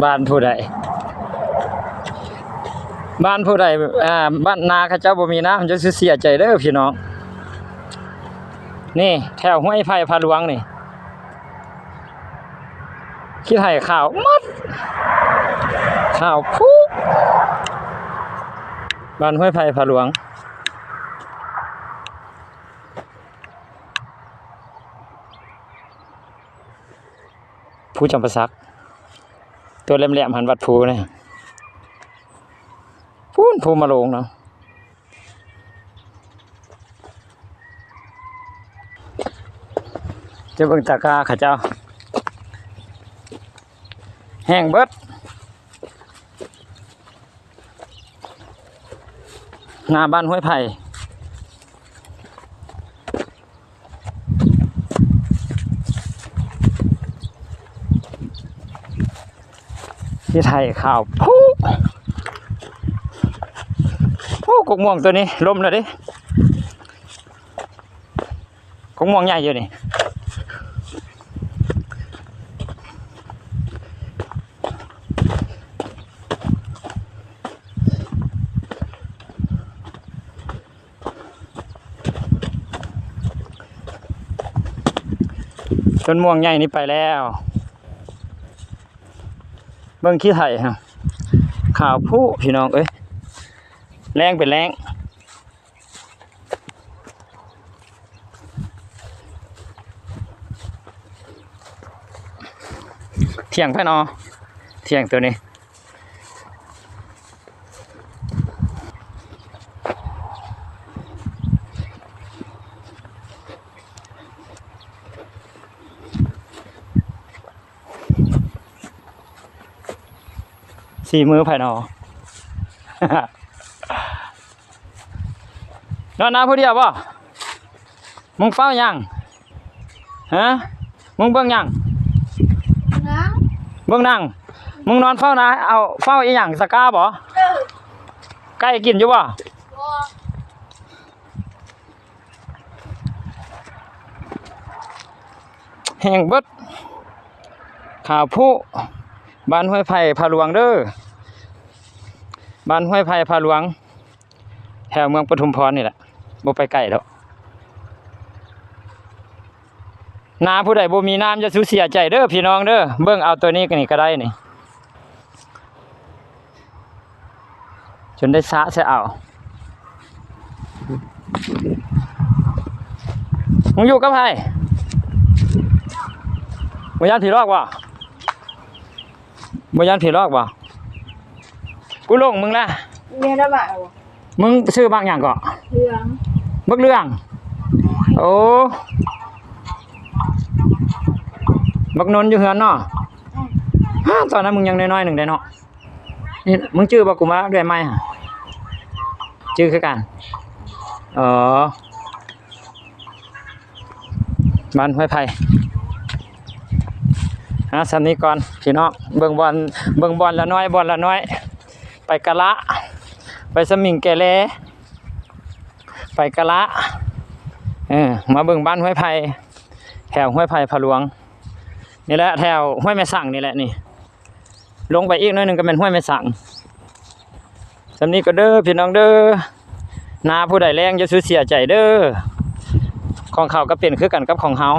บ้านผู้ใดบ้านผู้ใดบ้านนาเขาเจ้าบ่มีน้ำจะเสียใจเด้อพี่น้องนี่แถวห้วยไผ่พาหลวงนี่คิดให้ข่าวมัดข่าวคู่บ้านห้วยไผ่พาหลวงผู้จำปาสักตัวแหลมๆหันวัดภูเนี่ยภูมาลงเนาะจะเบิ่งตะกาข้าเจ้าแห้งเบิดหน้าบ้านห้วยไผ่ที่ไทยข่าวผู้กกม่วงตัวนี้ล้มแล้วดิกกม่วงใหญ่อยู่นี่ต้นม่วงใหญ่นี่ไปแล้วเบิ่งขี้ไถ่ฮะข่าวผู้พี่น้องเอ้ยแรงเป็นแรงเที่ยงไผนอเที่ยงตัวนี้สี่มือไผ่นอนอนน้ำผู้เดียวป่ะมึงเฝ้ายังฮะมึงเบิ่งยังเบิ่งนั่งมึงนอนเฝ้านะเอาเฝ้าอีหยังสกาบ่ใกล้กินอยู่ป่ะแห้งเบิดข่าวผู้บ้านห้วยไผ่พาหลวงเด้อบ้านห้วยไผ่พาหลวงแถวเมืองปทุมพรนี่แหละบ่ไปไกลแล้วนาผู้ใดบ่มีน้ำจะเสียใจเด้อพี่น้องเด้อเบิ่งเอาตัวนี้กันนี่ก็ได้นี่จนได้สะใส่เอามึงอยู่กับไผบ่ยันผีลอกว่ะบ่ยันผีลอกว่ะกูลงมึงละเมียได้บ่าวมึงซื้อบางอย่างก่อเรื่องบักเรื่องโอ้บักนนอยู่เฮือนเนาะตอนนั้นมึงยังน้อยๆหนึ่งได้เนาะนี่มึงชื่อบักกูมาด้วยไหมฮะชื่อคือกันบ้านห้วยไผ่สันนี้ก่อนพี่น้องเบิ่งบอลละน้อยไปกะละไปสมิงแกเลไปกะละมาเบิ่งบ้านห้วยไผ่แถวห้วยไผ่พะหลวงนี่แหละแถวห้วยแม่สั่งนี่แหละนี่ลงไปอีกหน่อยนึงก็เป็นห้วยแม่สั่งสันนี้ก็เด้อพี่น้องเด้อนาผู้ใดแรงจะเสียใจเด้อของเขาก็เป็นคือกันกับของเฮา